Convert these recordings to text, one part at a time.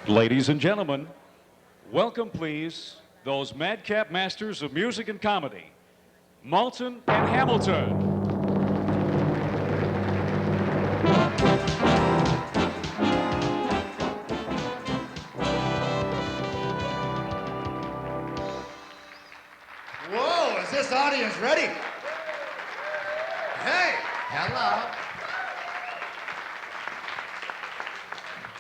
Ladies and gentlemen, welcome please those madcap masters of music and comedy, Malton and Hamilton. Whoa, is this audience ready? Hey, hello.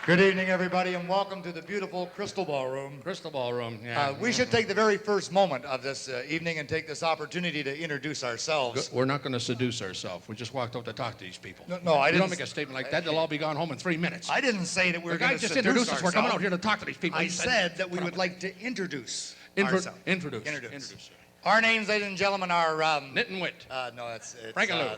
Good evening, everybody, and welcome to the beautiful Crystal Ballroom. Crystal Ballroom, yeah. We should take the very first moment of this evening and take this opportunity to introduce ourselves. We're not going to seduce ourselves. We just walked out to talk to these people. No, I You didn't. don't make a statement like that. They'll all be gone home in 3 minutes. I didn't say that we were The going guy to just seduce introduced us. We're coming ourselves. out here to talk to these people. I He said that we would like to introduce Introduce. ourselves. Our names, ladies and gentlemen, are... Nit and Wit. No, it's Frank and Lou.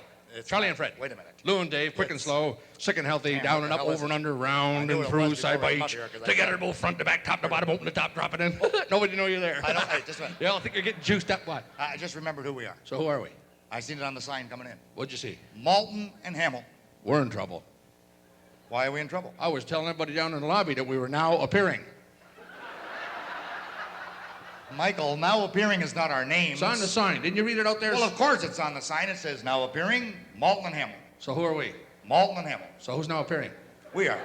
Charlie and Fred. Wait a minute. Lou and Dave, quick and slow, sick and healthy, Damn, down what and the up, hell is over and it? under, I round knew and it through, was side by before I each. come here, 'cause I Together, said- both front to back, top to bottom, open the top, drop it in. Nobody know you're there. I don't... Hey, just a minute. They all think you're getting juiced up. What? I just remembered who we are. So who are we? I seen it on the sign coming in. What'd you see? Malton and Hamilton. We're in trouble. Why are we in trouble? I was telling everybody down in the lobby that we were now appearing. Michael, now appearing is not our name. It's on the sign. Didn't you read it out there? Well, of course it's on the sign. It says now appearing, Malton and Hamilton. So who are we? Malton and Hamilton. So who's now appearing? We are.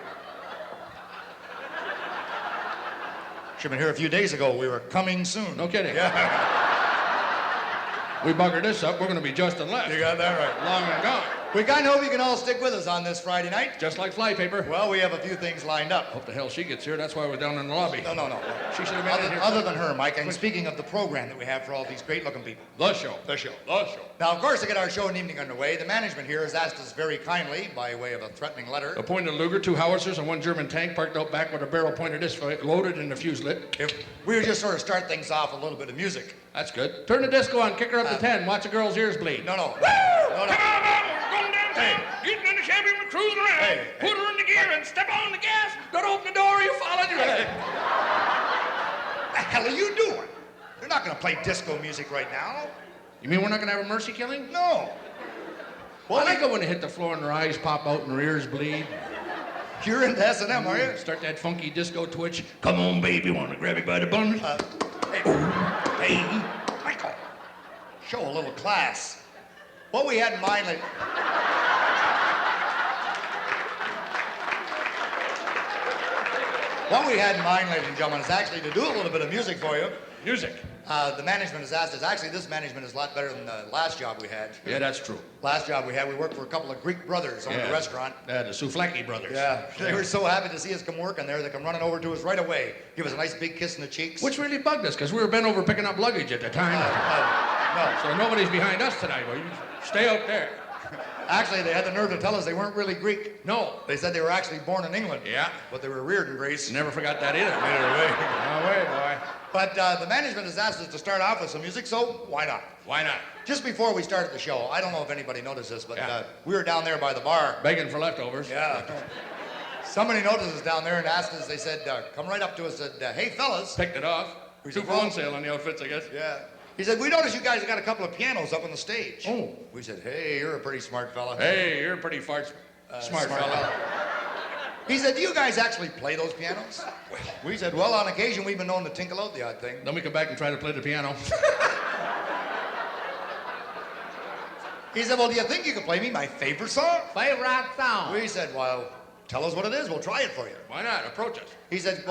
Should have been here a few days ago. We were coming soon. No kidding. Yeah, We bugger this up, we're going to be just and left. you got that right. Long and gone. We kind of hope you can all stick with us on this Friday night. Just like flypaper. Well, we have a few things lined up. Hope the hell she gets here. That's why we're down in the lobby. No. She should have been in here. Other than her, Mike, and speaking of the program that we have for all these great-looking people. The show. The show. The show. Now, of course, to get our show and evening underway, the management here has asked us very kindly, by way of a threatening letter, A pointed Luger, 2 howitzers, and 1 German tank parked out back with a barrel pointed this way, loaded and the fuse lit. if we would just sort of start things off with a little bit of music. That's good. Turn the disco on, kick her up to 10, watch a girl's ears bleed. No. Woo! No. Come on, mama, we're going downtown. Getting in the Chevy, we're cruising around. Hey. Put her in the gear and step on the gas. Don't open the door, you fall on your head. What the hell are you doing? They're not going to play disco music right now. You mean we're not going to have a mercy killing? No. Well, I like it when they hit the floor and their eyes pop out and their ears bleed. You're into S&M, are you? Start that funky disco twitch. Come on, baby, want to grab you by the bun? Hey, Michael, show a little class. What we had in mind, ladies and gentlemen, is actually to do a little bit of music for you. Music. The management has asked us. Actually, this management is a lot better than the last job we had. Yeah, that's true. Last job we had, we worked for a couple of Greek brothers on the restaurant. Yeah, the Souflaki brothers. Yeah, they were so happy to see us come working there. They come running over to us right away, give us a nice big kiss in the cheeks. Which really bugged us, because we were bent over picking up luggage at the time. No. So nobody's behind us tonight. Well, you stay out there. Actually, they had the nerve to tell us they weren't really Greek. No. They said they were actually born in England. Yeah. But they were reared in Greece. Never forgot that either. No way, boy. But the management has asked us to start off with some music, so why not? Why not? Just before we started the show, I don't know if anybody noticed this, but Yeah. we were down there by the bar. Begging for leftovers. Yeah. Somebody noticed us down there and asked us, they said, come right up to us and said, hey, fellas. Picked it off. We 2 said, for 1 sale on the outfits, I guess. Yeah. He said, we noticed you guys have got a couple of pianos up on the stage. Oh. We said, hey, you're a pretty smart fella. Hey, you're a pretty smart fella. He said, do you guys actually play those pianos? We said, well, on occasion, we've been known to tinkle out the odd thing. Then we come back and try to play the piano. He said, well, do you think you could play me my favorite song? Favorite song. We said, well, tell us what it is. We'll try it for you. Why not? Approach us. He said,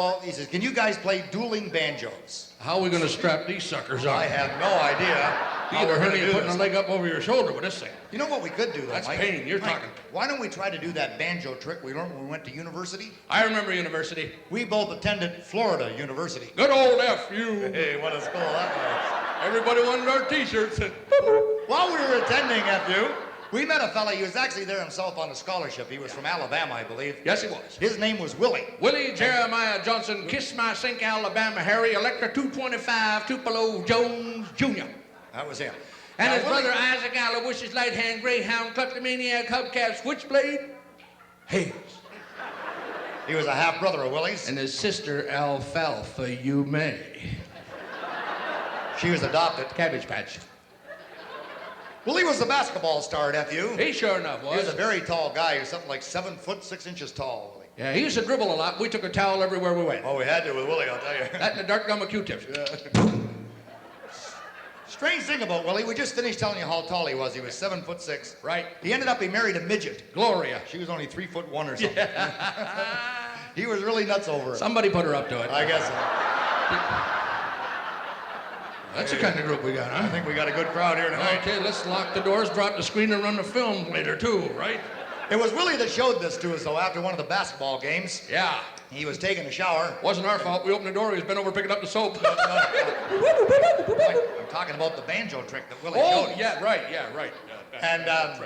can you guys play dueling banjos? How are we going to strap these suckers on? I have no idea. You how get a we're gonna hernia do putting this. a leg up over your shoulder with this thing. You know what we could do, though, That's Mike? pain. You're Mike, talking. Why don't we try to do that banjo trick we learned when we went to university? I remember university. We both attended Florida University. Good old F.U. Hey, what a school that was. Everybody wanted our T-shirts. While we were attending FU, we met a fella. He was actually there himself on a scholarship. He was from Alabama, I believe. Yes, he was. His name was Willie. Willie Jeremiah Johnson, Kiss My Sink Alabama Harry, Electra 225, Tupelo Jones Jr. That was him. And Now, his Willie- brother Isaac Aloysius Light Hand Greyhound, Kleptomaniac, Hubcap, Switchblade, Hayes. He was a half-brother of Willie's. And his sister Alfalfa, you may. She was adopted. Cabbage Patch. Willie was the basketball star at FU. He sure enough He was was. a very tall guy. He was something like 7 foot 6 inches tall, Willie. Yeah, he used to dribble a lot. We took a towel everywhere we went. Oh, we had to with Willie, I'll tell you. That and a dart gun with Q-tips. Strange thing about Willie, we just finished telling you how tall he was. He was 7'6". Right. He ended up, he married a midget. Gloria. She was only 3'1" or something. He was really nuts over it. Somebody put her up to it. I guess so. That's the kind of group we got, I huh? think we got a good crowd here tonight. Okay, let's lock the doors, drop the screen, and run the film later, too, right? It was Willie that showed this to us, though, after one of the basketball games. Yeah. He was taking a shower. Wasn't our fault. We opened the door. He was bent over picking up the soap. I'm talking about the banjo trick that Willie Oh, showed us. yeah, right. And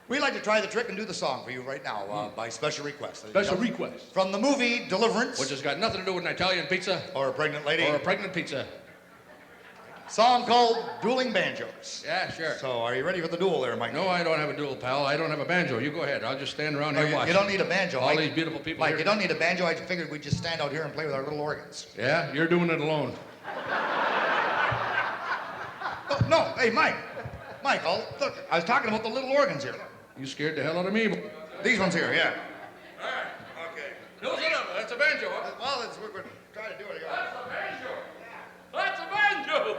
we'd like to try the trick and do the song for you right now by special request. Special request. From the movie Deliverance. Which has got nothing to do with an Italian pizza Or a pregnant lady. or a pregnant pizza. Song called Dueling Banjos. Yeah, sure. So are you ready for the duel there, Mike? No, I don't have a dual, pal. I don't have a banjo. You go ahead. I'll just stand around No, here you watching. don't need a banjo, All Mike. these beautiful people Mike, here. you don't need a banjo. I figured we'd just stand out here and play with our little organs. Yeah, you're doing it alone. Oh, no, hey, Mike. Mike, look, I was talking about the little organs here. You scared the hell out of me. These ones here, yeah. All right. Okay. No, that's a banjo. Huh? Well, we're trying to do it again. That's a banjo. That's a banjo.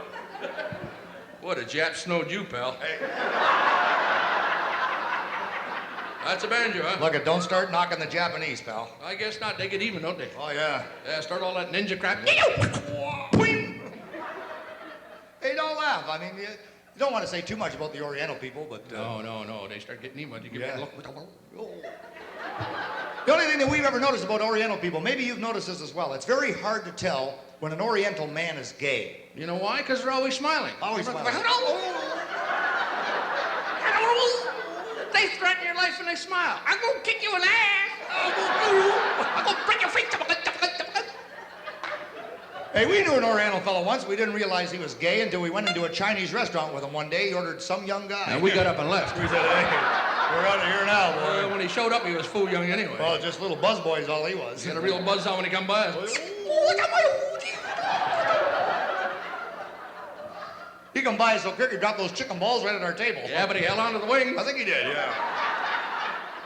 What, a Jap snowed you, pal. Hey, That's a banjo, huh? look, don't start knocking the Japanese, pal. I guess not. They get even, don't they? Oh, yeah. Yeah, start all that ninja crap. Hey, don't laugh. I mean, you don't want to say too much about the Oriental people, but... No. They start getting even. You give Yeah. that look. The only thing that we've ever noticed about Oriental people, maybe you've noticed this as well, it's very hard to tell when an Oriental man is gay. You know why? Because they're always smiling. Always smiling. They threaten your life and they smile. I'm going to kick you in the ass. I'm going to break your feet. Hey, we knew an Oriental fellow once. We didn't realize he was gay until we went into a Chinese restaurant with him one day. He ordered some young guy. And we got up and left. We said, hey, we're out of here now, boy. When he showed up, he was full young anyway. Well, just little buzzboy is all he was. He had a real buzz on when he come by. He come by so quick he dropped those chicken balls right at our table. Yeah, but he held on to the wing. I think he did, yeah.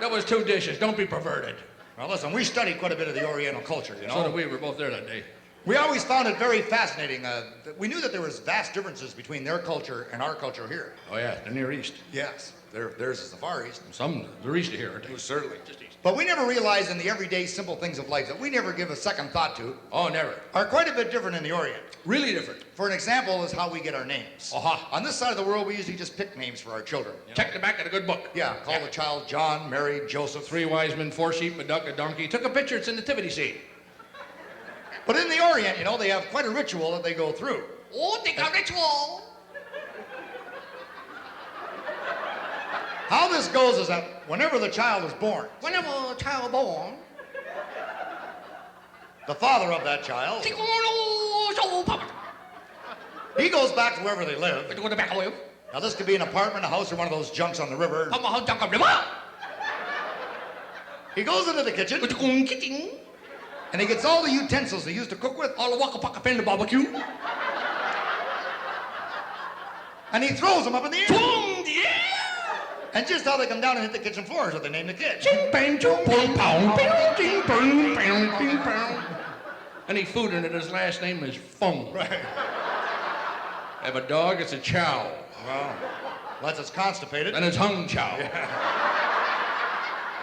That was 2 dishes. Don't be perverted. Now listen, we studied quite a bit of the Oriental culture, you know. So did we. We were both there that day. We always found it very fascinating. We knew that there was vast differences between their culture and our culture here. Oh, yeah, the Near East. Yes, theirs is the Far East. Some, they're east of here, aren't they? Certainly. Just east. But we never realized in the everyday simple things of life that we never give a second thought to Oh, never. are quite a bit different in the Orient. Really different. For an example is how we get our names. Aha. On this side of the world, we usually just pick names for our children. Check the back of the good book. Yeah, call the child John, Mary, Joseph. 3 wise men, 4 sheep, a duck, a donkey. Took a picture. It's in the nativity scene. But in the Orient, you know, they have quite a ritual that they go through. Oh, they got ritual. How this goes is that whenever the child is born, Whenever a child born, the father of that child, they go so papa. he goes back to wherever they live. They go to back away. Now, this could be an apartment, a house, or one of those junks on the river. Papa how junk of river. He goes into the kitchen, With the gung kitchen. and he gets all the utensils they used to cook with, All the waka paka pen the barbecue. and he throws them up in the air. Boom, yeah. And just how they come down and hit the kitchen floor is what they name the kid. Ching bang chong boom pound bing ding boom bang ding pound. Any food in it, his last name is Fung. Right. Have a dog, it's a chow. Well, unless it's constipated. Then it's Hung Chow. You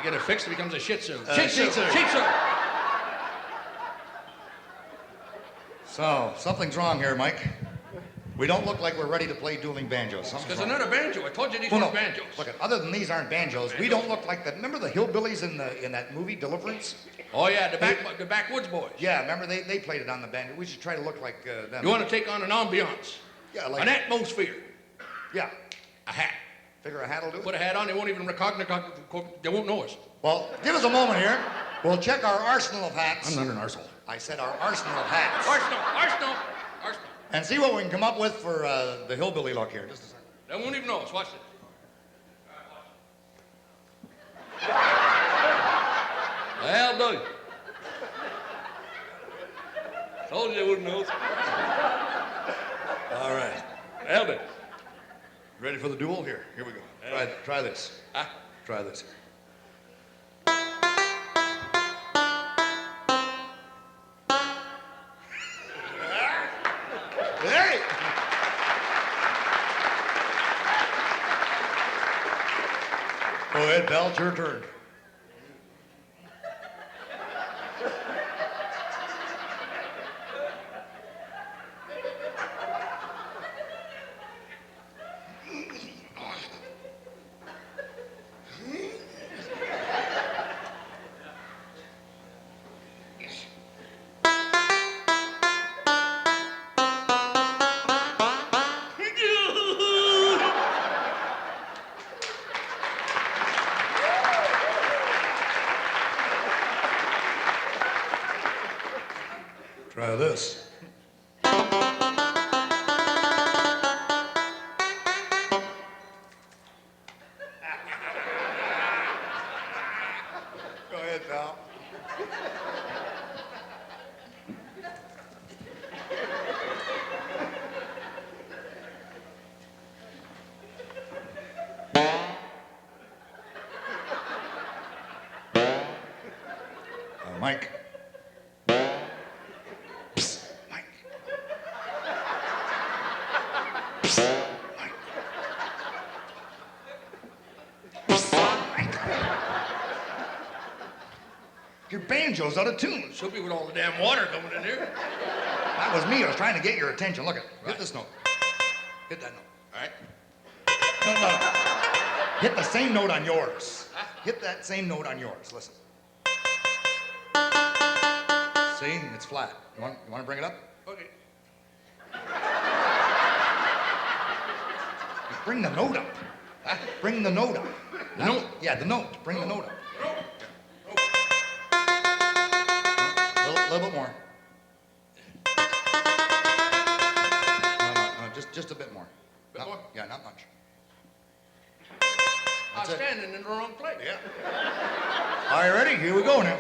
get it fixed, it becomes a Shih Tzu. Shih Tzu. Shih Tzu. Shih Tzu. So, something's wrong here, Mike. We don't look like we're ready to play dueling banjos. Because they're not a banjo. I told you these Well, weren't no. banjos. Look, other than these aren't banjos, we don't look like that. Remember the hillbillies in that movie Deliverance? Oh yeah, the backwoods boys. Yeah, remember they played it on the banjo. We should try to look like them. You want to take on an ambiance, Yeah, like an atmosphere, yeah. a hat. Figure a hat will do Put it. a hat on, they won't even recognize. They won't know us. Well, give us a moment here. We'll check our arsenal of hats. I'm not an arsehole. I said our arsenal of hats. Arsenal. And see what we can come up with for the hillbilly look here. Just a second. They won't even know us. Watch this. Well done. Told you they wouldn't know us. All right. Well done. Ready for the duel? Here we go. Try this. Huh? Try this. Hey! Go ahead, pal, it's your turn. Try this. Go ahead, pal. Mike. Psst, Mike. Psst, Mike. Psst, Mike. Your banjo's out of tune. Should be with all the damn water coming in here. That was me. I was trying to get your attention. Look at hit this note. Hit that note. All right. No. Hit the same note on yours. Hit that same note on yours. Listen. See, it's flat. You want to bring it up? Okay. Bring the note up. Bring the note up. The note? Yeah, the note. Bring the note up. A little bit more. No, just a bit more. Bit more? Yeah, not much. I'm That's it. standing in the wrong place. Yeah. Are you ready? Here we go now.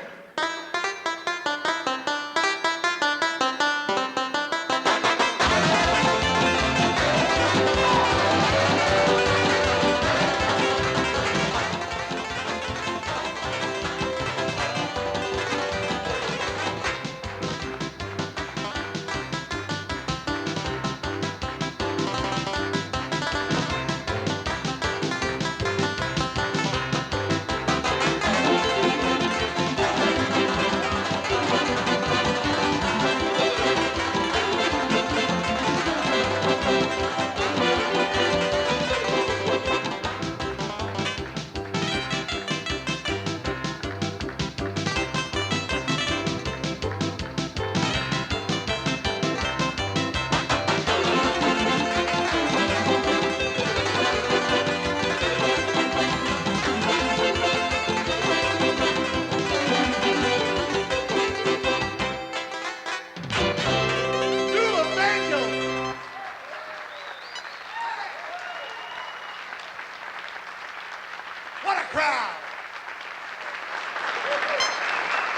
What a crowd!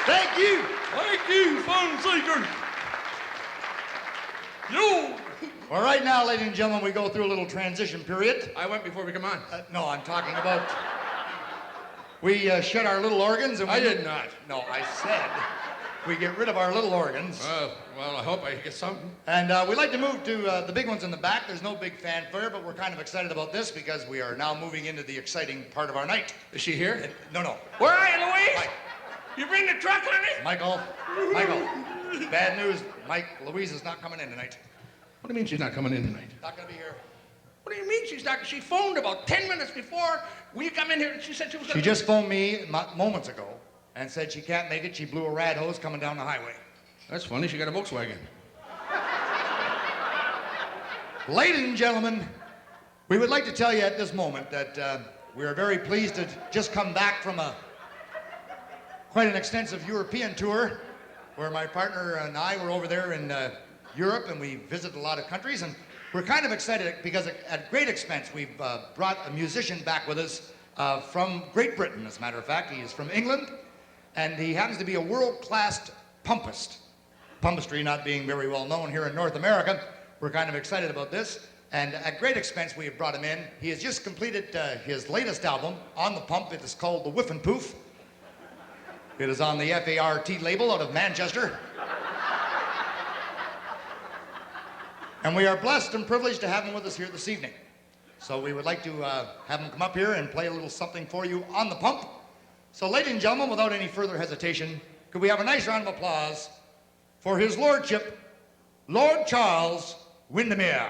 Thank you. Thank you, fun seekers. You. Well, right now, ladies and gentlemen, we go through a little transition period. I went before we come on. No, I'm talking about. We shut our little organs and we. I did not. No, I said we get rid of our little organs. Well, I hope I get something. And we'd like to move to the big ones in the back. There's no big fanfare, but we're kind of excited about this because we are now moving into the exciting part of our night. Is she here? No. Where are you, Louise? Mike. You bring the truck, honey? Michael, bad news. Mike, Louise is not coming in tonight. What do you mean she's not coming in tonight? Not gonna be here. What do you mean she's not? She phoned about 10 minutes before we come in here and she said she was She just phoned me moments ago and said she can't make it. She blew a rad hose coming down the highway. That's funny. She got a Volkswagen. Ladies and gentlemen, we would like to tell you at this moment that we are very pleased to just come back from quite an extensive European tour where my partner and I were over there in Europe and we visited a lot of countries, and we're kind of excited because at great expense we've brought a musician back with us from Great Britain, as a matter of fact. He is from England and he happens to be a world-class pumpist. Pumpistry not being very well known here in North America. We're kind of excited about this, and at great expense we have brought him in. He has just completed his latest album, On the Pump. It is called The Whiff and Poof. It is on the FART label out of Manchester. And we are blessed and privileged to have him with us here this evening. So we would like to have him come up here and play a little something for you on the pump. So ladies and gentlemen, without any further hesitation, could we have a nice round of applause for his lordship, Lord Charles Windermere.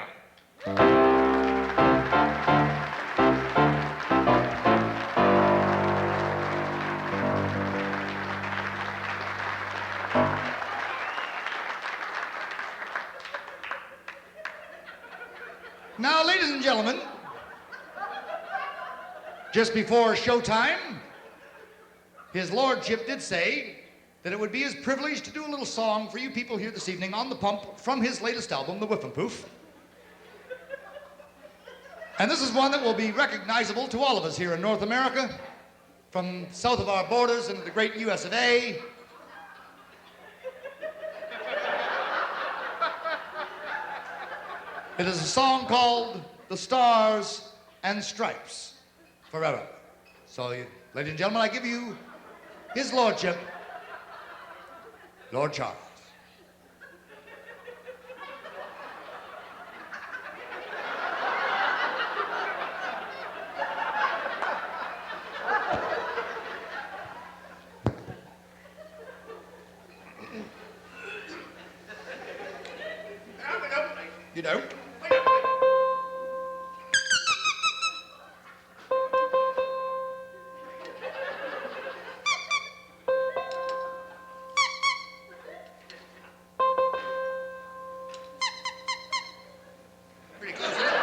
Now, ladies and gentlemen, just before showtime, his lordship did say that it would be his privilege to do a little song for you people here this evening on the pump from his latest album, The Whiff and Poof. And this is one that will be recognizable to all of us here in North America, from south of our borders into the great US of A. It is a song called The Stars and Stripes Forever. So, ladies and gentlemen, I give you his lordship, Lord Charles. You don't? Pretty close, isn't it?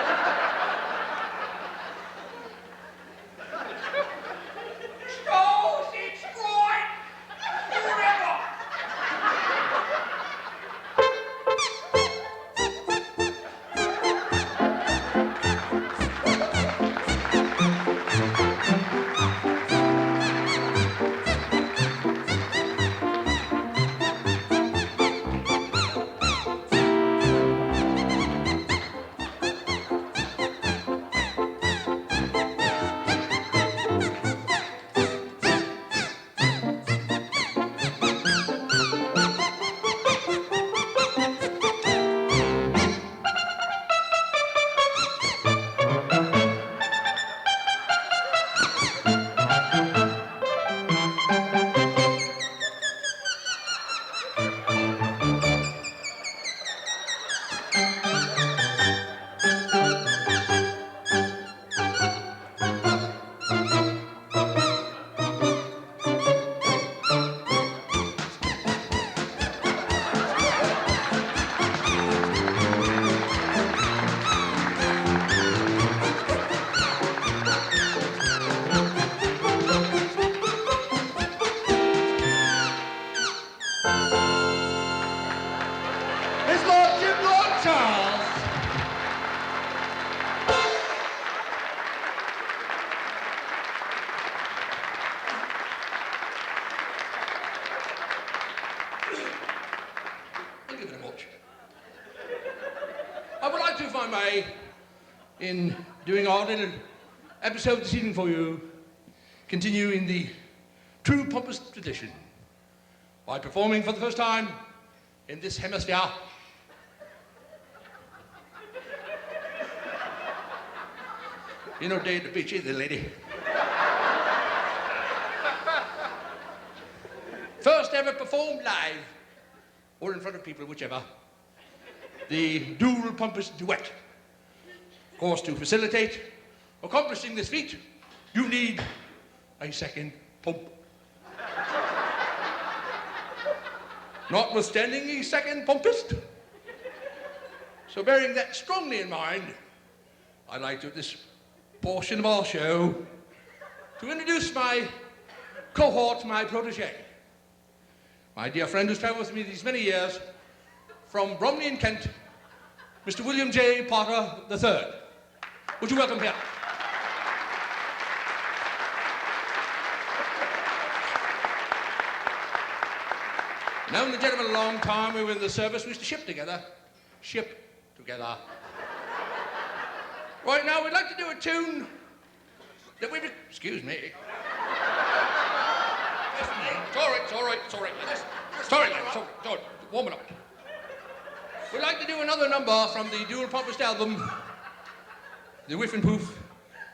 His lordship, Lord Charles. Thank you very much. I would like to, if I may, in doing our little episode this evening for you, continue in the true pompous tradition by performing for the first time in this hemisphere you know, day at the beach either, lady. First ever performed live, or in front of people, whichever, the dual pompous duet. Of course, to facilitate accomplishing this feat, you need a second pump. Notwithstanding a second pumpist. So bearing that strongly in mind, I'd like to, at this portion of our show, to introduce my cohort, my protege. My dear friend who's traveled with me these many years, from Bromley in Kent, Mr. William J. Potter III. Would you welcome him? Known the gentleman a long time, we were in the service, we used to ship together. Right now, we'd like to do a tune that we've... Excuse me. It's all right. Sorry, warm it up. We'd like to do another number from the dual published album, The Whiff and Poof.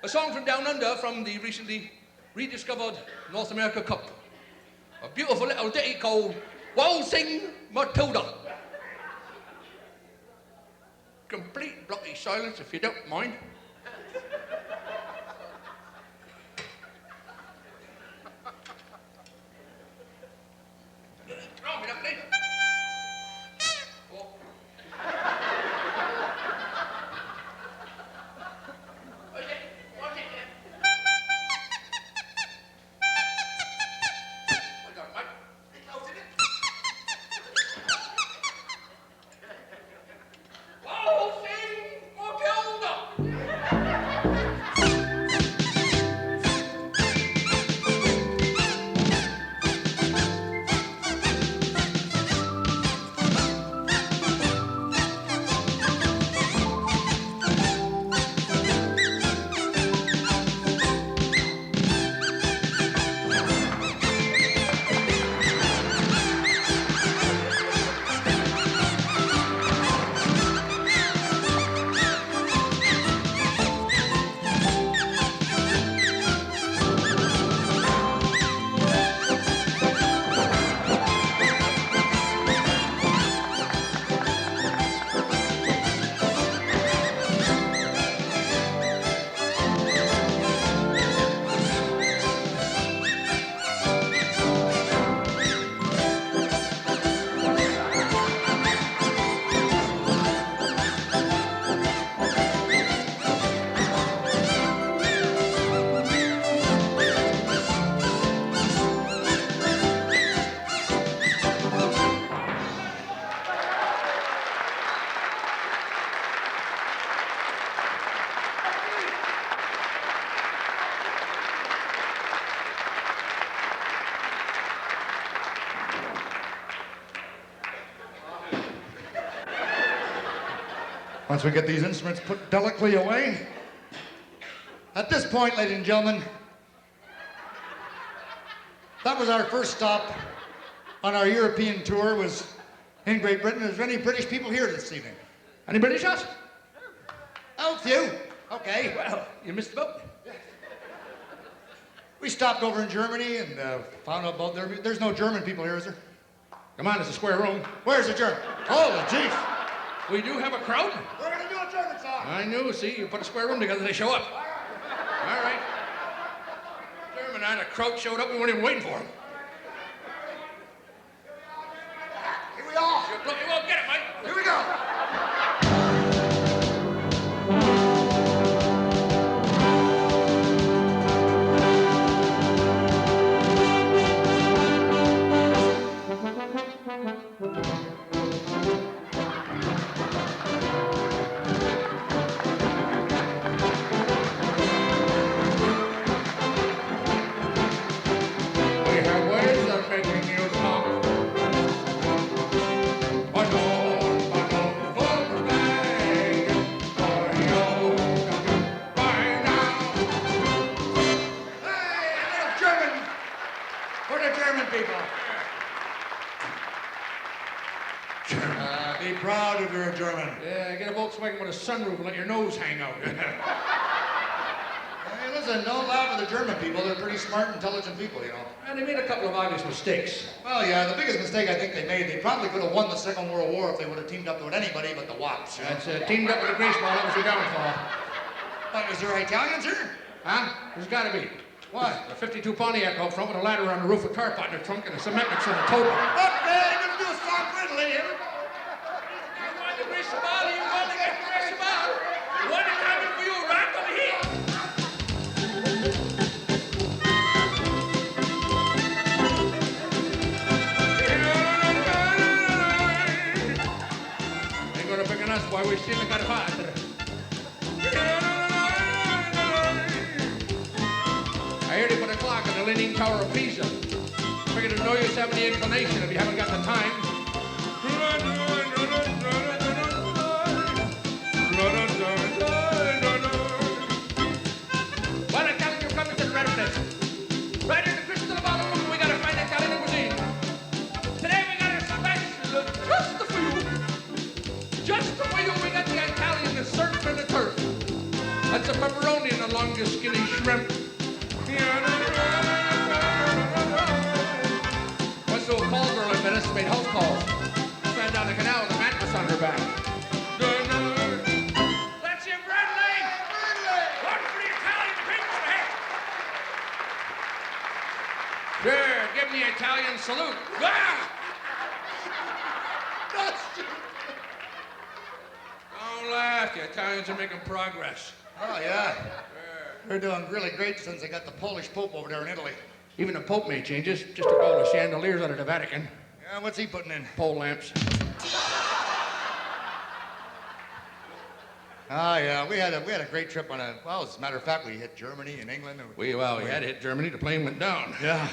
A song from Down Under from the recently rediscovered North America Cup. A beautiful little ditty called Waltzing Matilda. Complete bloody silence if you don't mind. Come on, me duckling. Oh. What's it? What's it? Hold on, mate. Close it. Waltzing Matilda. Once we get these instruments put delicately away. At this point, ladies and gentlemen, that was our first stop on our European tour, was in Great Britain. Is there any British people here this evening? Any British us? Oh, a few. Okay. Well, you missed the boat. We stopped over in Germany and found out about there's no German people here, is there? Come on, it's a square room. Where's the German? Holy jeez. We do have a crowd. We're gonna do a German song. I knew, see, you put a square room together, they show up. All right. German and a crowd showed up, we weren't even waiting for them. Here we are. You won't get it, mate. Here we go. We have ways of making you talk. people. Be proud if you're a German. Yeah, get a Volkswagen with a sunroof and let your nose hang out. Hey, listen, don't laugh at the German people. They're pretty smart, intelligent people, you know. And they made a couple of obvious mistakes. Well, yeah, the biggest mistake I think they made, they probably could have won the Second World War if they would have teamed up with anybody but the Wops. You know? That's teamed up with the grease ball. That was your downfall. What, is there Italians here? Huh? There's got to be. What? A 52 Pontiac out front with a ladder on the roof, a car pot in the trunk, and a cement mix on the tow bar. What, man? You're gonna do a song for Italy here? You want the grease ball? You want to get the grease ball? You want it coming for you, right over here. Ain't gonna pick on us, boy. We still got a fight. I heard he put a clock on the Leaning Tower of Pisa. Figured it's no use having the inclination if you haven't got the time. Well, Italian, you're coming to the red place. Right in the crystal ballroom, we gotta find Italian cuisine. Today we got a special just for you. the canal with a mattress on her back. That's it, Bradley! One for the Italian people's head! Sure, give me the Italian salute. Ah! Don't laugh, the Italians are making progress. Oh, yeah. They're doing really great since they got the Polish Pope over there in Italy. Even the Pope made changes, just took all the chandeliers out of the Vatican. Yeah, what's he putting in? Pole lamps. Oh, yeah, we had a great trip on well, as a matter of fact, we hit Germany and England. And We had to hit Germany, the plane went down. Yeah.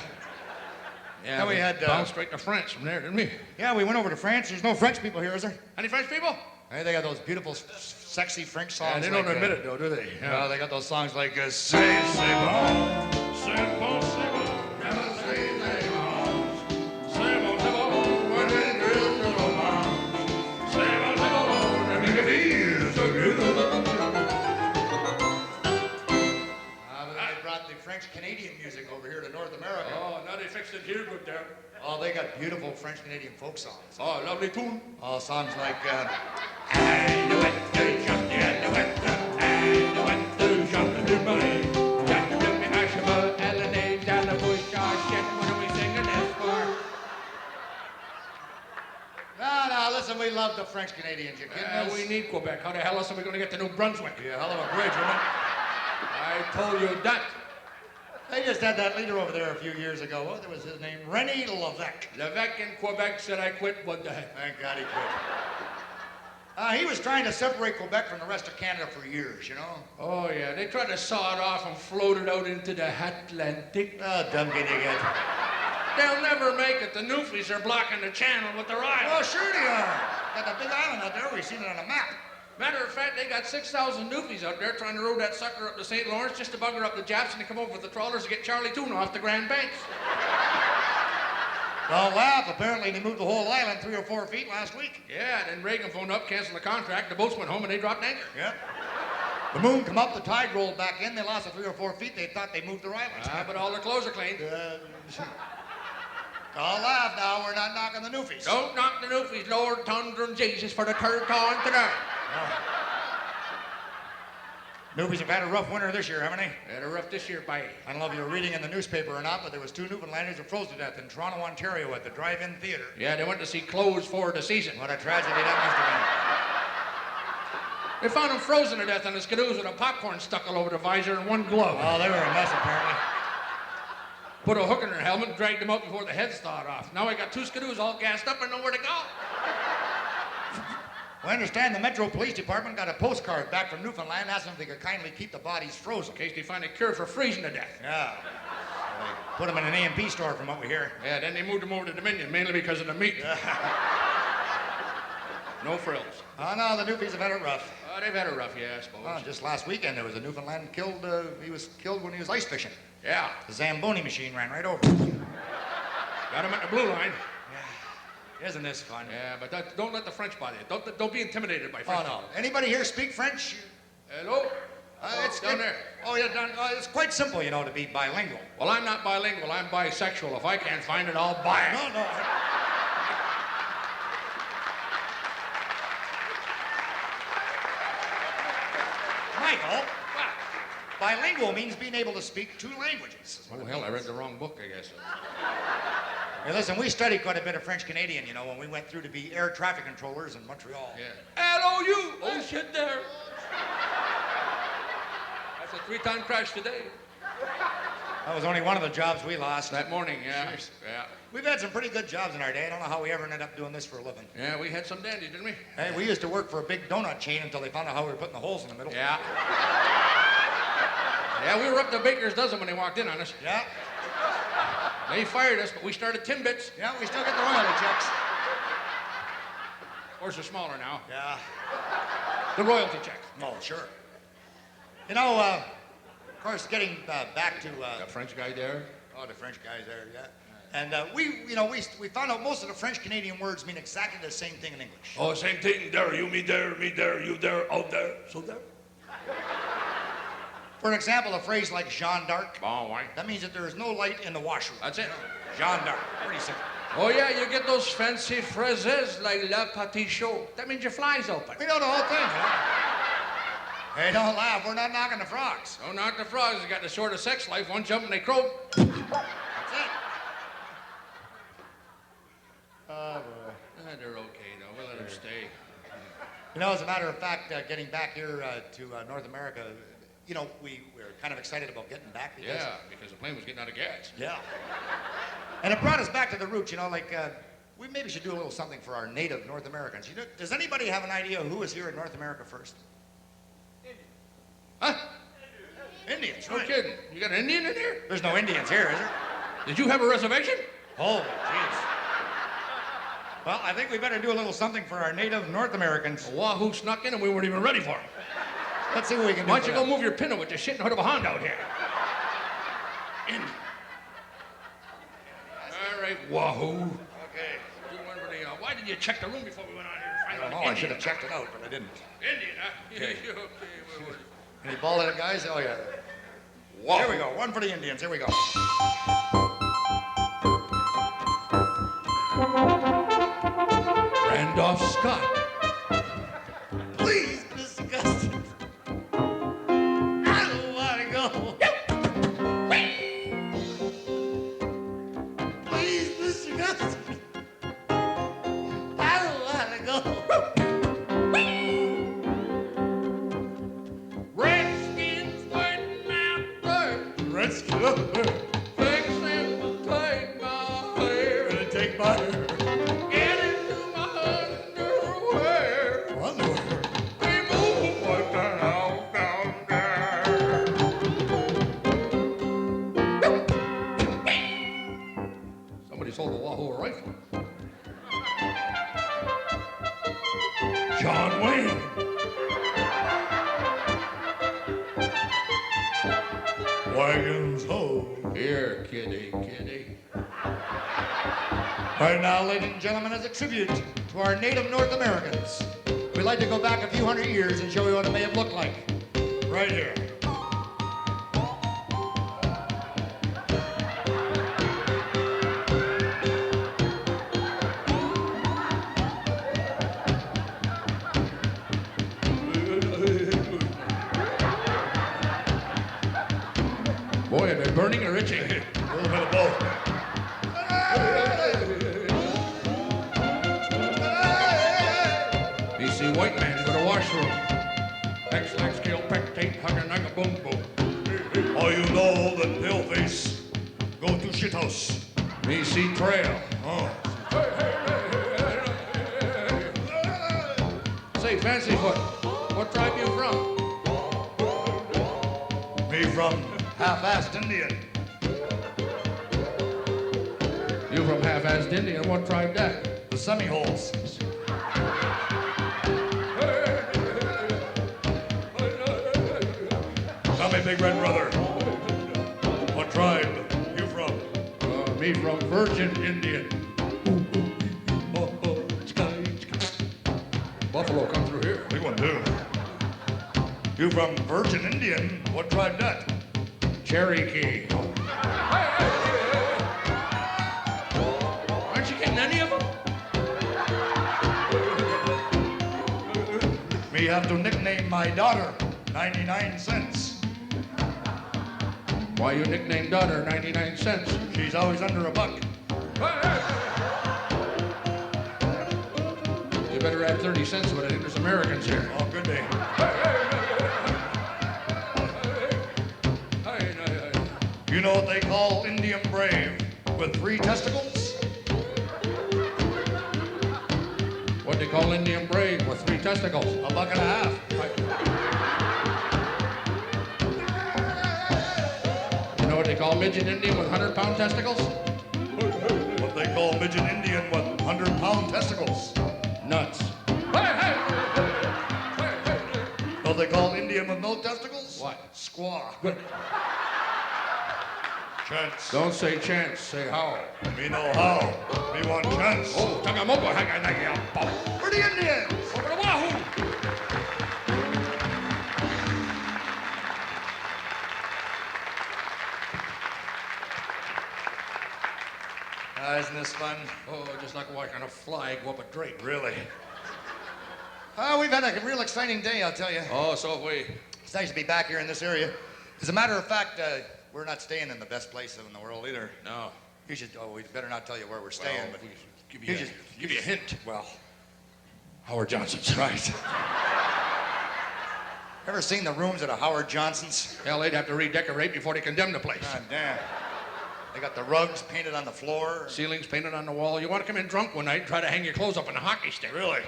Yeah, Then we had, bounced straight to France from there, didn't we? Yeah, we went over to France. There's no French people here, is there? Any French people? Hey, they got those beautiful, sexy French songs. Yeah, they don't admit it, though, do they? Yeah, they got those songs like C'est bon, c'est bon, c'est bon. Never say c'est bon. C'est bon, when it is the romance. C'est bon, and make it feel so good. But they brought the French-Canadian music over here to North America. Oh, now they fixed it here good there. Oh, they got beautiful French-Canadian folk songs. Oh, lovely tune. Oh, songs like, No, listen, we love the French Canadians. You kidding us? We need Quebec. How the hell else are we going to get to New Brunswick? Yeah, hell of a bridge, isn't it? I told you that. They just had that leader over there a few years ago. What was his name? René Levesque. Levesque in Quebec said I quit. What the heck? Thank God he quit. He was trying to separate Quebec from the rest of Canada for years, you know? Oh, yeah. They tried to saw it off and float it out into the Atlantic. Oh, dumb idiot. They'll never make it. The Newfies are blocking the channel with their island. Well, sure they are. Got the big island out there. We've seen it on a map. Matter of fact, they got 6,000 Newfies out there trying to row that sucker up to St. Lawrence just to bugger up the Japs and to come over with the trawlers to get Charlie Tuna off the Grand Banks. Don't laugh. Apparently they moved the whole island 3 or 4 feet last week. Yeah, then Reagan phoned up, canceled the contract. The boats went home and they dropped anchor. Yeah. The moon come up, the tide rolled back in. They lost the 3 or 4 feet. They thought they moved their island. But all their clothes are clean. Don't laugh now. We're not knocking the Newfies. Don't knock the Newfies, Lord Thunder and Jesus, for the third time today. Newfies have had a rough winter this year, haven't they? They had a rough this year, bye. I don't know if you were reading in the newspaper or not, but there was 2 Newfoundlanders who froze to death in Toronto, Ontario at the drive-in theater. Yeah, they went to see Clothes for the season. What a tragedy that must have They found them frozen to death on the skidoos with a popcorn stuck all over the visor and one glove. been. Oh, they were a mess, apparently. Put a hook in their helmet and dragged them out before the heads thawed off. Now I got 2 skidoos all gassed up and nowhere to go. I understand the Metro Police Department got a postcard back from Newfoundland asking if they could kindly keep the bodies frozen. In case they find a cure for freezing to death. Yeah. Put them in an A&P store from what we hear. Yeah, then they moved them over to Dominion, mainly because of the meat. No frills. Oh, no, the Newfies have had it rough. They've had it rough, yeah, I suppose. Oh, just last weekend there was a Newfoundland killed. He was killed when he was ice fishing. Yeah. The Zamboni machine ran right over. Got him at the blue line. Isn't this fun? Yeah, but don't let the French bother you. Don't be intimidated by French. Oh, no. Anybody here speak French? Hello? It's down there. Oh, yeah, it's quite simple, you know, to be bilingual. Well, I'm not bilingual. I'm bisexual. If I can't find it, I'll buy it. No. Michael, bilingual means being able to speak 2 languages. Oh, hell, I read the wrong book, I guess. Hey, listen, we studied quite a bit of French-Canadian, you know, when we went through to be air traffic controllers in Montreal. Yeah. L-O-U! Oh, shit there. That's a 3-time crash today. That was only one of the jobs we lost. That morning, yeah. Jeez. Yeah. We've had some pretty good jobs in our day. I don't know how we ever ended up doing this for a living. Yeah, we had some dandies, didn't we? Hey, we used to work for a big donut chain until they found out how we were putting the holes in the middle. Yeah. Yeah, we were up to Baker's dozen when they walked in on us. Yeah. They fired us, but we started Timbits. Yeah, we still get the royalty checks. Of course, they're smaller now. Yeah. The royalty checks. Oh, sure. You know, of course, getting back to... The French guy there. Oh, the French guys there, yeah. And we found out most of the French-Canadian words mean exactly the same thing in English. Oh, same thing. There, you, me there, you there, out there, so there. For example, a phrase like Jeanne d'Arc, Bon, why? that means that there is no light in the washroom. That's it. Jeanne d'Arc, pretty simple. Oh, yeah, you get those fancy phrases like la petite show. That means your fly's open. We know the whole thing, huh? Hey, don't laugh. We're not knocking the frogs. Oh, not the frogs. They got the shortest sex life. One jump and they croak. That's it. Oh, boy. They're okay, though. We'll let them stay. You know, as a matter of fact, getting back here to North America, you know, we're kind of excited about getting back. Yeah, because the plane was getting out of gas. Yeah. And it brought us back to the roots, you know, like, we maybe should do a little something for our native North Americans. You know, does anybody have an idea who was here in North America first? Huh? Indians, No right? kidding. You got an Indian in here? There's no Indians here, is there? Did you have a reservation? Holy jeez. Well, I think we better do a little something for our native North Americans. A wahoo snuck in and we weren't even ready for him. Let's see what we can do. Why don't you for go them. move your pinto with your shit in the hood of a Honda out here? In. All right, wahoo. Okay. Do one for the, why did you check the room before we went on here? I don't know. I should have checked it out, but I didn't. Indian, huh? Okay. Yeah, okay. Well, Any ball-headed guys? Oh, yeah. wahoo. Here we go. One for the Indians. Here we go. Randolph Scott. Please, Mr. Guston. I don't want to go. Please, Mr. Guston. I don't want to go. Redskins fighting out there. Redskin up there. Fixing to take my hair. Gonna take my hair. Get into my underwear. Underwear. Remove what the hell down there. Somebody sold the Wahoo a rifle. John Wayne. Wagons ho. Here, kitty, kitty. Right now, ladies and gentlemen, as a tribute to our native North Americans, we'd like to go back a few hundred years and show you what it may have looked like. Right here. Boy, are they burning or itching? A little bit of both. BC white man, go to washroom. X-lax, kill, pectate, hugger, naga, boom, boom. Oh, you know that paleface go to shithouse. BC trail. Oh. Say, Fancyfoot, what tribe you from? Me from half-assed Indian. You from half-assed Indian, what tribe that? The semi-holes. Tell me, big red brother, what tribe you from? Me from Virgin Indian. Buffalo come through here. Big one, too. You from Virgin Indian? What tribe that? Cherokee. Aren't you getting any of them? Me have to nickname my daughter 99 cents. Why you nicknamed daughter 99 cents? She's always under a buck. You better add 30 cents to it. I think there's Americans here. Oh, good day. You know what they call Indian brave with 3 testicles? What they call Indian brave with 3 testicles. A buck and a half. You know what they call midget Indian with 100-pound testicles? What they call midget Indian with 100-pound testicles. Nuts. What they call Indian with no testicles? What? Squaw. Good. Chance. Don't say chance, say how. Me know how. Me want chance. Oh, Tagamoko, For the Indians! over the Wahoo! As isn't this fun? Oh, just like watching a fly go up a drape. Really? We've had a real exciting day, I'll tell you. Oh, so have we. It's nice to be back here in this area. As a matter of fact, we're not staying in the best place in the world either. No. You should, we better not tell you where we're staying, Well, but we should give you a hint. Well, Howard Johnson's. right. Ever seen the rooms at a Howard Johnson's? Hell, they'd have to redecorate before they condemn the place. God damn. They got the rugs painted on the floor. Ceilings painted on the wall. You want to come in drunk one night and try to hang your clothes up on a hockey stick. Really?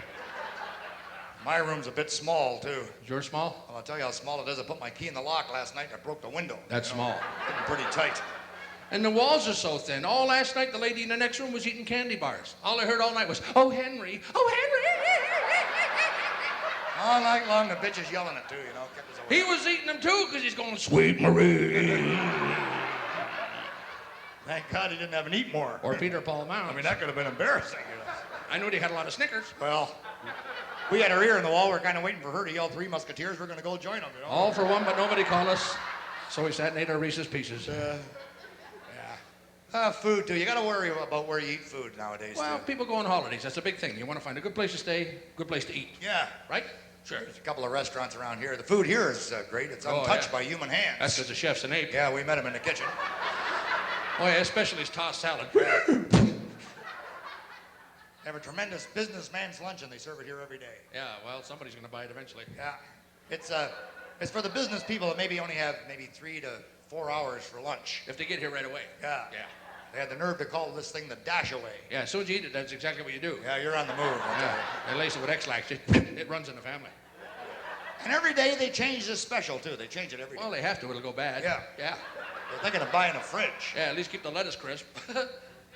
My room's a bit small, too. Is yours small? Well, I'll tell you how small it is. I put my key in the lock last night and I broke the window. That's small. Getting pretty tight. And the walls are so thin. All last night, the lady in the next room was eating candy bars. All I heard all night was, "Oh, Henry! Oh, Henry!" All night long, the bitch is yelling it, too, you know. Kept us awake. He was eating them, too, because he's going, "Sweet Marie." Thank God he didn't have an eat more. Or Peter Paul Mounds. I mean, that could have been embarrassing, you know. I knew they had a lot of Snickers. Well, we had our ear in the wall. We're kind of waiting for her to yell Three Musketeers. We're going to go join them, you know. All for one, but nobody called us. So we sat and ate our Reese's Pieces. Food, too. You got to worry about where you eat food nowadays, Well, too. people go on holidays. That's a big thing. You want to find a good place to stay, good place to eat. Yeah. Right? Sure. There's a couple of restaurants around here. The food here is great. It's untouched by human hands. That's because the chef's an ape. Yeah, we met him in the kitchen. Oh, yeah, especially his tossed salad. They have a tremendous businessman's luncheon. They serve it here every day. Yeah, well, somebody's going to buy it eventually. Yeah. It's for the business people that maybe only have 3 to 4 hours for lunch. If they get here right away. Yeah. Yeah. They had the nerve to call this thing the dash away. Yeah, as soon as you eat it, that's exactly what you do. Yeah, you're on the move. I'll tell Yeah. you. They lace it with X-Lax. It runs in the family. And every day they change this special, too. They change it every day. Well, they have to. It'll go bad. Yeah. Yeah. They're thinking of buying a fridge. Yeah, at least keep the lettuce crisp.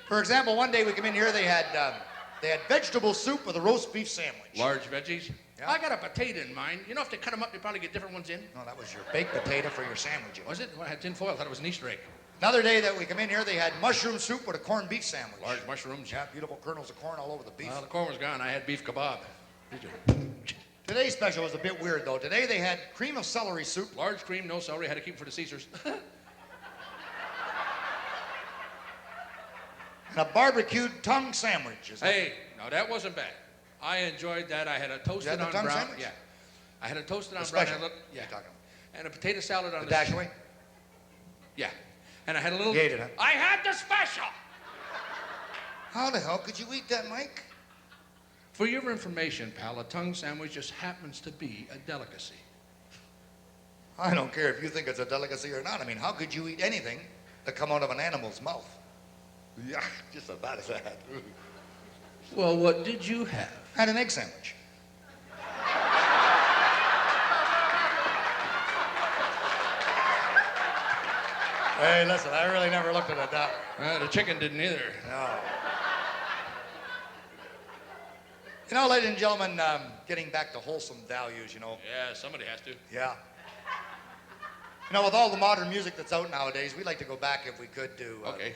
For example, one day we come in here, they had vegetable soup with a roast beef sandwich. Large veggies. Yeah. I got a potato in mind. You know, if they cut them up, they probably get different ones in. No, that was your baked potato for your sandwich. Was it? Well, I had tin foil. I thought it was an Easter egg. Another day that we come in here, they had mushroom soup with a corned beef sandwich. Large mushrooms. Yeah, beautiful kernels of corn all over the beef. Well, the corn was gone. I had beef kebab. Today's special was a bit weird, though. Today they had cream of celery soup. Large cream, no celery. Had to keep it for the Caesars. And a barbecued tongue sandwich. Hey, no, that wasn't bad. I enjoyed that. I had a toasted You had the on tongue brown. sandwich? Yeah. I had a toasted on The brown. special? I had a little- What are you talking And a potato salad on The dash away? Yeah. And I had a little. You ate it, huh? I had the special. How the hell could you eat that, Mike? For your information, pal, a tongue sandwich just happens to be a delicacy. I don't care if you think it's a delicacy or not. I mean, how could you eat anything that come out of an animal's mouth? Yeah, just as bad as that. Well, what did you have? I had an egg sandwich. Hey, listen, I really never looked at it that way. The chicken didn't either. No. You know, ladies and gentlemen, getting back to wholesome values, you know. Yeah, somebody has to. Yeah. You know, with all the modern music that's out nowadays, we'd like to go back if we could to... Okay.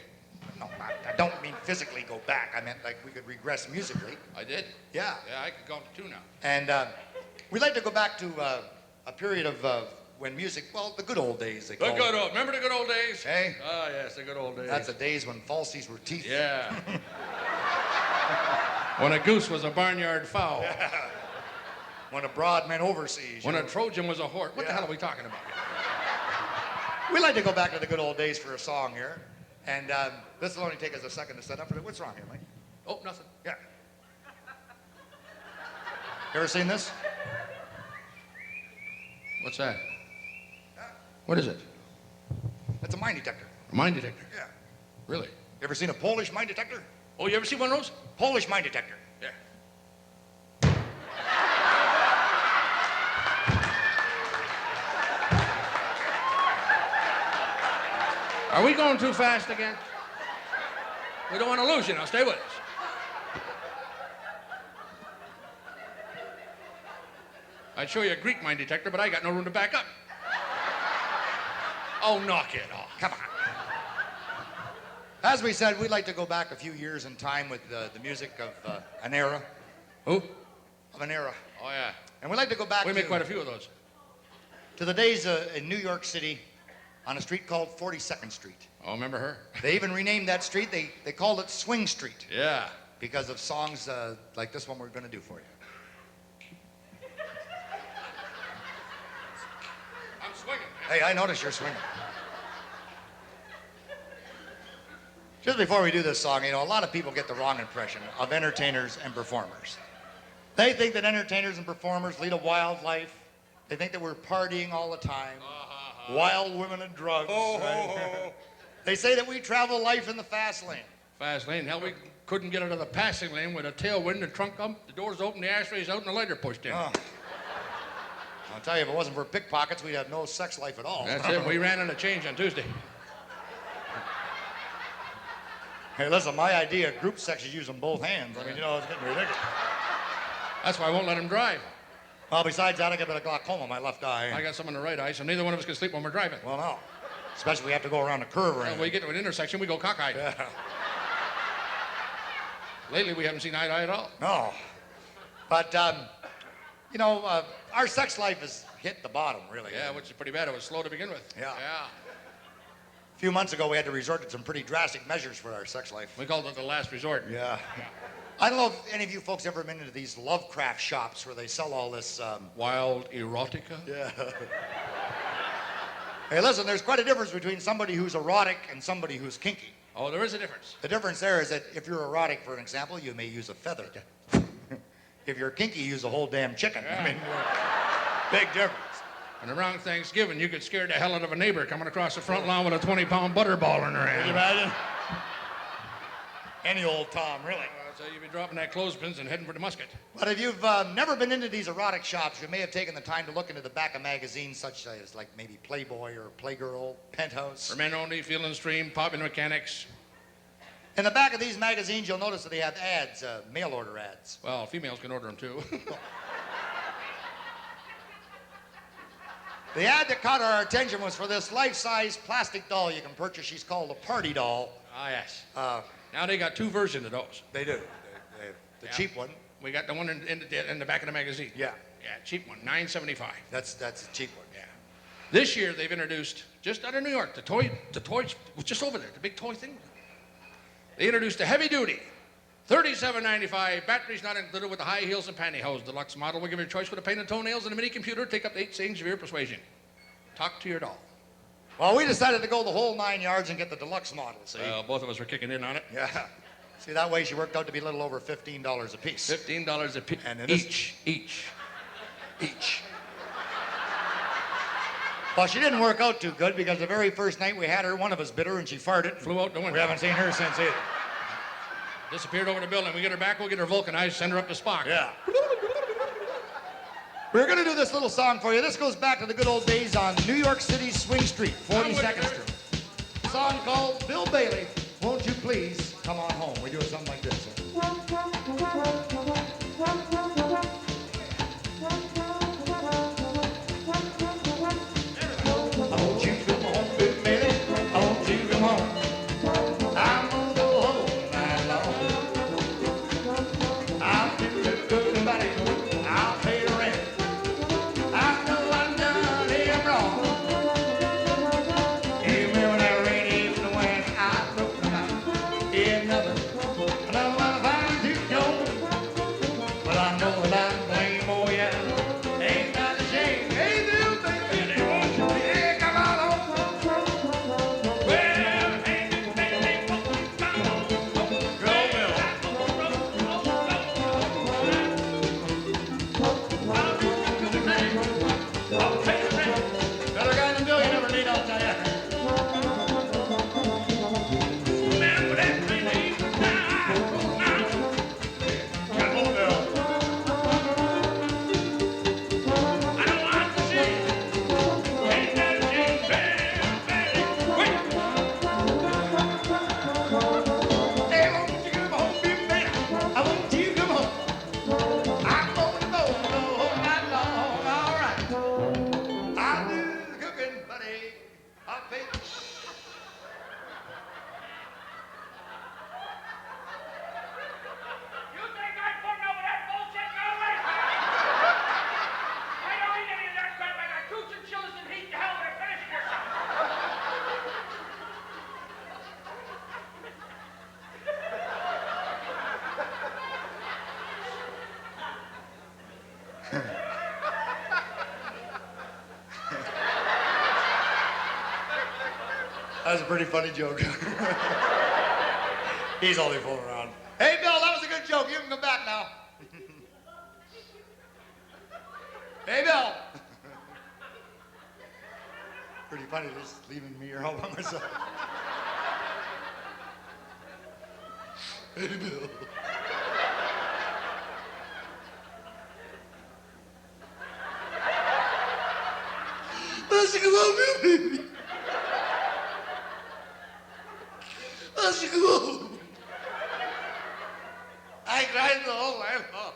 No, I don't mean physically go back. I meant like we could regress musically. I did? Yeah. Yeah, I could go to 2 now. And we'd like to go back to a period of when music, well, the good old days, they call it. Remember the good old days? Hey? Oh, yes, the good old days. That's the days when falsies were teeth. Yeah. When a goose was a barnyard fowl. Yeah. When a broad meant overseas. When you a know. Trojan was a horse. What the Yeah. hell are we talking about here? We'd like to go back to the good old days for a song here. And this will only take us a second to set up. What's wrong here, Mike? Oh, nothing. Yeah. You ever seen this? What's that? What is it? It's a mine detector. A mine detector. Yeah. Really? You ever seen a Polish mine detector? Oh, you ever see one of those? Polish mine detector. Yeah. Are we going too fast again? We don't want to lose you now. Stay with us. I'd show you a Greek mine detector, but I got no room to back up. Oh, knock it off. Come on. As we said, we'd like to go back a few years in time with the music of an era. Who? Of an era. Oh, yeah. And we'd like to go back We make quite a few of those. to the days in New York City on a street called 42nd Street. Oh, remember her? They even renamed that street. They called it Swing Street Yeah. because of songs like this one we're going to do for you. I'm swinging. Hey, I notice you're swinging. Just before we do this song, you know, a lot of people get the wrong impression of entertainers and performers. They think that entertainers and performers lead a wild life. They think that we're partying all the time, wild women and drugs. Right? They say that we travel life in the fast lane. Fast lane. Hell, we couldn't get out of the passing lane with a tailwind, the trunk up, the doors open, the ashtrays out, and the lighter pushed in. Oh. I'll tell you, if it wasn't for pickpockets, we'd have no sex life at all. That's it. We ran out of change on Tuesday. Hey, listen, my idea of group sex is using both hands. I mean, you know, it's getting ridiculous. That's why I won't let him drive. Well, besides that, I got a bit of glaucoma in my left eye. I got some on the right eye, so neither one of us can sleep when we're driving. Well, no. Especially if we have to go around a curve or When anything. we get to an intersection, we go cockeyed. Yeah. Lately, we haven't seen eye to eye at all. No. But, you know, our sex life has hit the bottom, really. Yeah, which is pretty bad. It was slow to begin with. Yeah. Yeah. A few months ago, we had to resort to some pretty drastic measures for our sex life. We called it the last resort. Yeah. I don't know if any of you folks ever been into these Lovecraft shops where they sell all this. Wild erotica? Yeah. Hey, listen, there's quite a difference between somebody who's erotic and somebody who's kinky. Oh, there is a difference. The difference there is that if you're erotic, for an example, you may use a feather. If you're kinky, you use a whole damn chicken. Yeah. I mean, big difference. And around Thanksgiving, you could scare the hell out of a neighbor coming across the front lawn with a 20-pound butterball in her Can you hand. imagine? Any old Tom, really. So you'd be dropping that clothespins and heading for the musket. But if you've never been into these erotic shops, you may have taken the time to look into the back of magazines such as like maybe Playboy or Playgirl, Penthouse. For men only, Field and Stream, Popular Mechanics. In the back of these magazines, you'll notice that they have ads, mail order ads. Well, females can order them too. The ad that caught our attention was for this life-size plastic doll you can purchase. She's called a party doll. Ah, yes. Now they got two versions of those. They do. The Yeah. cheap one. We got the one in the back of the magazine. Yeah. Yeah, cheap one, $9.75. That's the cheap one. Yeah. This year they've introduced, just out of New York, the toy was just over there, the big toy thing. They introduced a heavy duty, $37.95, batteries not included with the high heels and pantyhose. Deluxe model will give you a choice with a painted toenails and a mini computer. Take up to 8 settings of your persuasion. Talk to your doll. Well, we decided to go the whole 9 yards and get the deluxe model, see? Well, both of us were kicking in on it. Yeah. See, that way she worked out to be a little over $15 a piece. $15 a piece. And it is- Each. Well, she didn't work out too good because the very first night we had her, one of us bit her and she farted. Flew out the window. We haven't seen her since either. Disappeared over the building. We get her back, we'll get her vulcanized, send her up to Spock. Yeah. We're going to do this little song for you. This goes back to the good old days on New York City Swing Street, 42nd Street. A song called Bill Bailey, Won't You Please Come On Home. We do it something like this. Won't you come home, Bill Bailey? Won't you come home? I'm gonna go home night long. I'll do the good and bad. I'll pay the rent. I know I've done him wrong. You remember that rainy evening when I broke my heart? Yeah, nothing. No That was a pretty funny joke. He's only fooling around. Hey, Bill, that was a good joke. You can come back now. Hey, Bill. Pretty funny just leaving me here all by myself. Hey, Bill. Let's go home, baby. Let's go home. I cried the whole way home.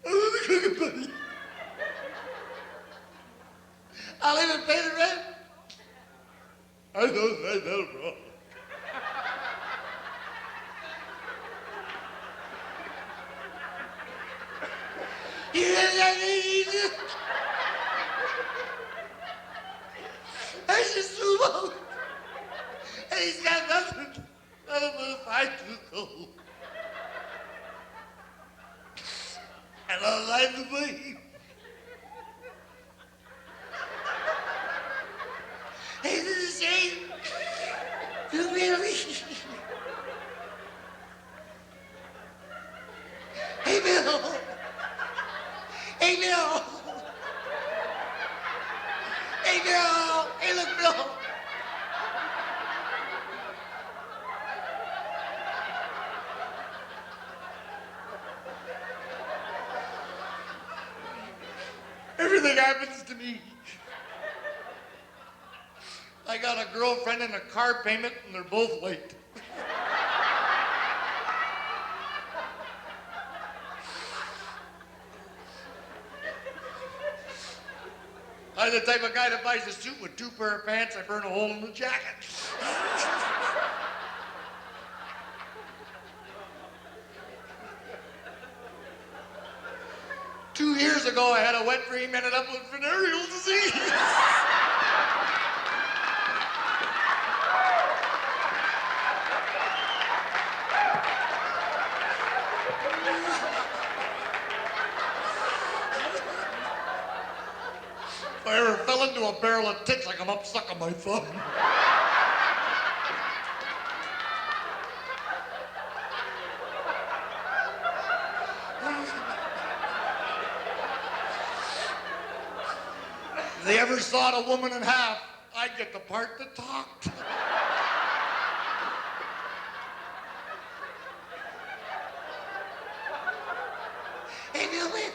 I want to cook it, buddy. I'll even pay the rent. I know, bro. You didn't let me eat it. I just threw him out. And he's got nothing but a fine-tooth comb. And a light to blame. Hey, this is a shame. You really. Hey, Bill. Hey, Bill. Hey, Bill. Hey, look, Bill. Everything happens to me. I got a girlfriend and a car payment, and they're both late. I'm the type of guy that buys a suit with 2 pair of pants. I burn a hole in the jacket. 2 years ago, I had a wet dream, ended up with venereal disease. If I ever fell into a barrel of tits, I come up sucking my thumb. If they ever sawed a woman in half, I'd get the part that talked. Hey, Bill, wait.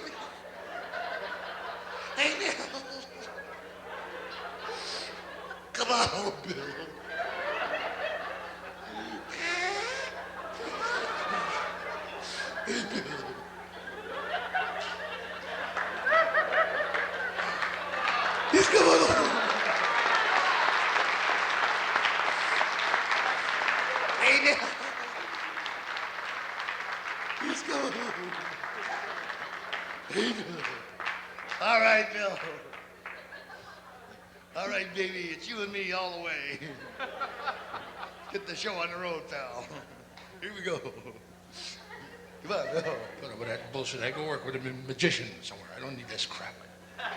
Hey, Bill. Come on, Bill. Hey, Bill. He's coming home. Hey, Bill. He's coming home. Hey, Bill. All right, Bill. All right, baby, it's you and me all the way. Get the show on the road, pal. Here we go. Come on, Bill. Put up with that bullshit. I go work with a magician somewhere. I don't need this crap. I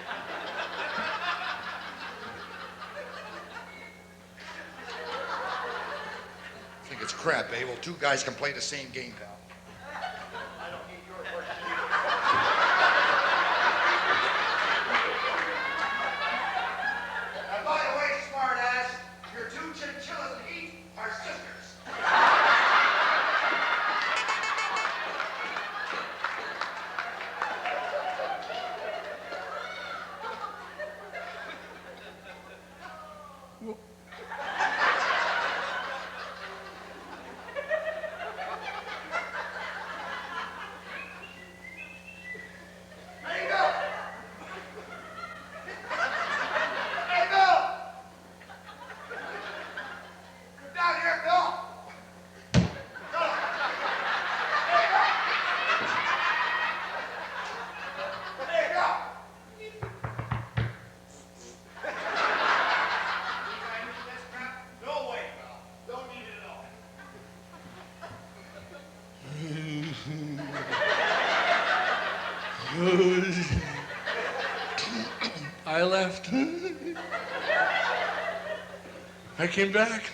think it's crap, eh? Well, 2 guys can play the same game, pal. And by the way, smartass, your 2 chinchillas that eat are sisters. I left. I came back.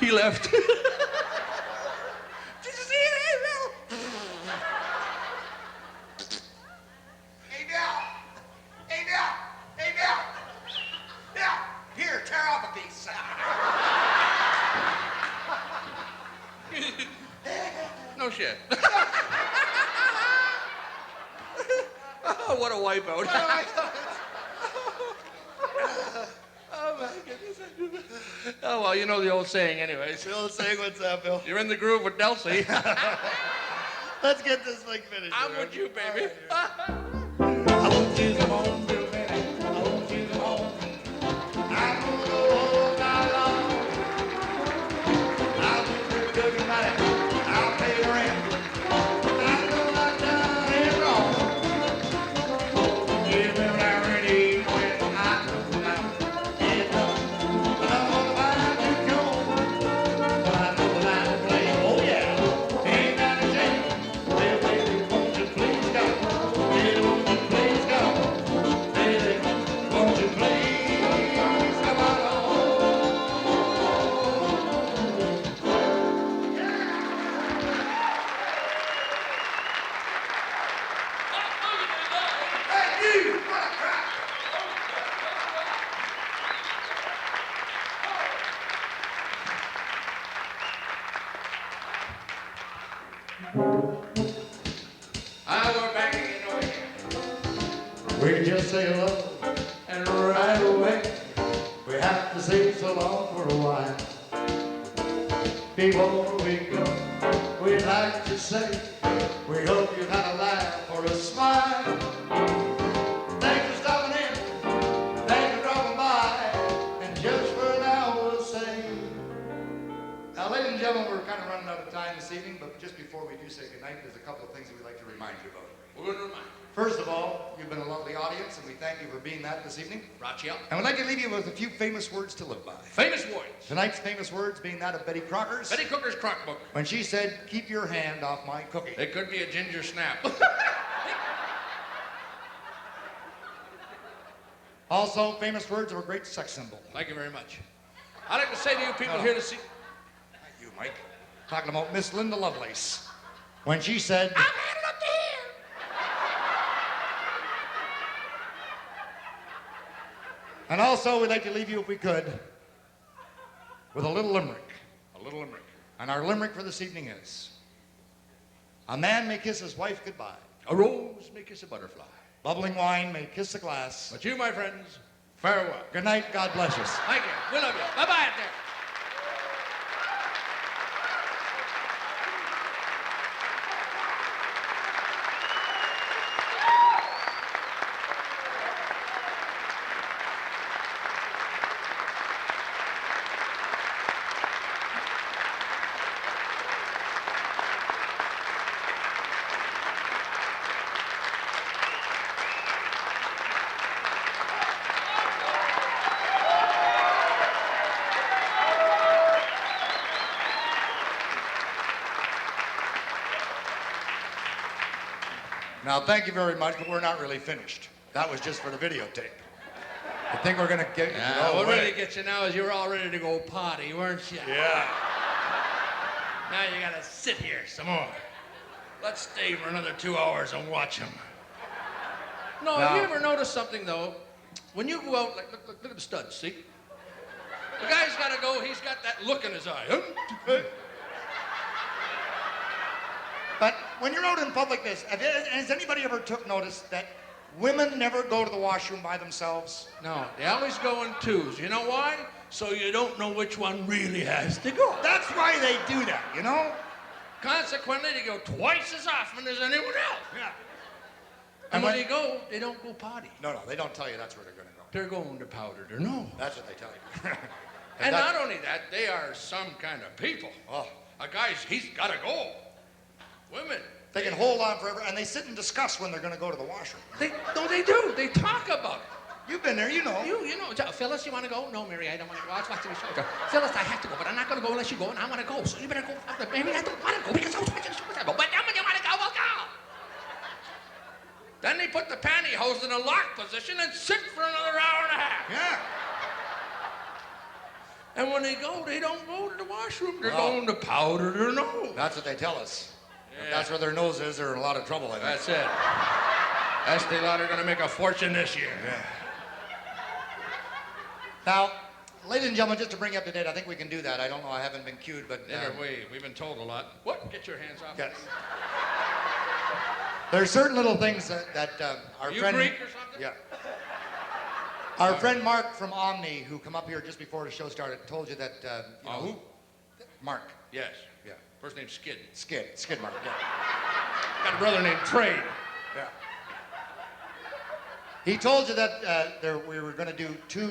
He left. Did you see it, Abel? Hey, Bill! Hey, Bill! Hey, Bill! Bill! Here, tear off a piece. No shit. Oh, what a wipeout. Oh, my goodness. Oh, well, you know the old saying anyways. The old saying, what's that, Bill? You're in the groove with Delsey. Let's get this thing finished. I'm with you, baby. I want you to come home, Bill, baby. I want you to come home. I'm gonna go all night long. I'll do pretty good tonight. I'll pay the rent. I know I'm done and wrong. Give me that ready when I come out. It's done. But I'm gonna find you cold. But I know that I can play. Oh, yeah. Ain't that a shame? Well, baby, won't you please come? Baby, won't you please come? Baby, won't you please come on home? Hey, you! What a crap! We're back again over here. We just say hello, and right away we have to say so long for a while. Before we go, we'd like to say we hope you had a laugh or a smile. Thanks for stopping in, thanks for dropping by, and just for now we'll say. Now, ladies and gentlemen, we're kind of running out of time this evening, but just before we do say goodnight, there's a couple of things that we'd like to remind you about. We're going to remind you. First of all, you've been a lovely audience, and we thank you for being that this evening. Brought you up. And we'd like to leave you with a few famous words to live by. Famous words. Tonight's famous words being that of Betty Crocker's, Betty Cooker's crock book. when she said, "Keep your hand off my cookie." It could be a ginger snap. Also, famous words of a great sex symbol. Thank you very much. I'd like to say to you people here to see... Thank you, Mike. Talking about Miss Linda Lovelace, when she said, I'm headed up to here. and also we'd like to leave you, if we could, with a little limerick. A little limerick. And our limerick for this evening is, a man may kiss his wife goodbye. A rose may kiss a butterfly. Bubbling wine may kiss a glass. But you, my friends, farewell. Good night, God bless us. Thank you. We love you. Bye-bye out there. Now, thank you very much, but we're not really finished. That was just for the videotape. I think we're going to get you. Yeah, what really gets you now is you're all ready to go potty, weren't you? Yeah. Now you gotta sit here some more. Let's stay for another 2 hours and watch him. No, have you ever noticed something, though? When you go out, like, look at the studs, see? The guy's gotta go, he's got that look in his eye. But when you're out in public, has anybody ever took notice that women never go to the washroom by themselves? No, they always go in twos. You know why? So you don't know which one really has to go. That's why they do that, you know? Consequently, they go twice as often as anyone else. Yeah. And when they go, they don't go potty. No, they don't tell you that's where they're going to go. They're going to powder their nose. That's what they tell you. And not only that, they are some kind of people. Oh. A guy's, he's got to go. Women. They can hold on forever, and they sit and discuss when they're going to go to the washroom. They do. They talk about it. You've been there, you know. You know. Phyllis, you want to go? No, Mary, I don't want to go. I was watching the show. Phyllis, I have to go, but I'm not going to go unless you go, and I want to go. So you better go. Maybe I don't want to go because I was watching the show. But then when you want to go, we'll go. Then they put the pantyhose in a lock position and sit for another hour and a half. Yeah. And when they go, they don't go to the washroom. They're No. going to powder their nose. That's what they tell us. If Yeah. that's where their nose is, they're in a lot of trouble, I think. That's it. Estee Lauder going to make a fortune this year. Yeah. Now, ladies and gentlemen, just to bring you up to date, I think we can do that. I don't know, I haven't been cued, but... Neither we've been told a lot. What? Get your hands off. Yes. There are certain little things that our You friend... Greek or something? Yeah. Our friend Mark from Omni, who come up here just before the show started, told you that... you know, Who? Mark. Yes. Yeah. First name's Skid. Skid Mark, yeah. Got a brother named Trade. Yeah. He told you that we were going to do two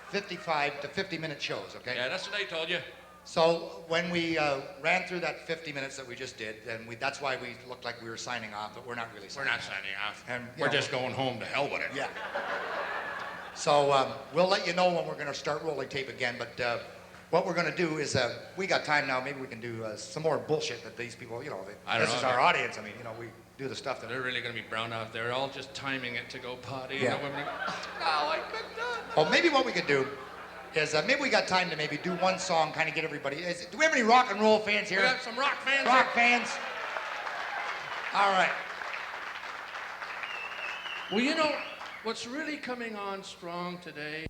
55 to 50-minute shows, okay? Yeah, that's what they told you. So when we ran through that 50 minutes that we just did, and that's why we looked like we were signing off, but we're not really We're signing not off. signing off. And, we're know, just going home to hell with it. Yeah. So we'll let you know when we're going to start rolling tape again, but what we're going to do is, we got time now, maybe we can do some more bullshit that these people, you know, I don't this know, is our man. audience. I mean, you know, we do the stuff that... They're really going to be brown out there. They're all just timing it to go potty. Yeah. And the women are, oh, I couldn't do it. Well, maybe what we could do is maybe we got time to maybe do one song, kind of get everybody... do we have any rock and roll fans We here? got some rock fans. Rock here. fans? All right. Well, you know, what's really coming on strong today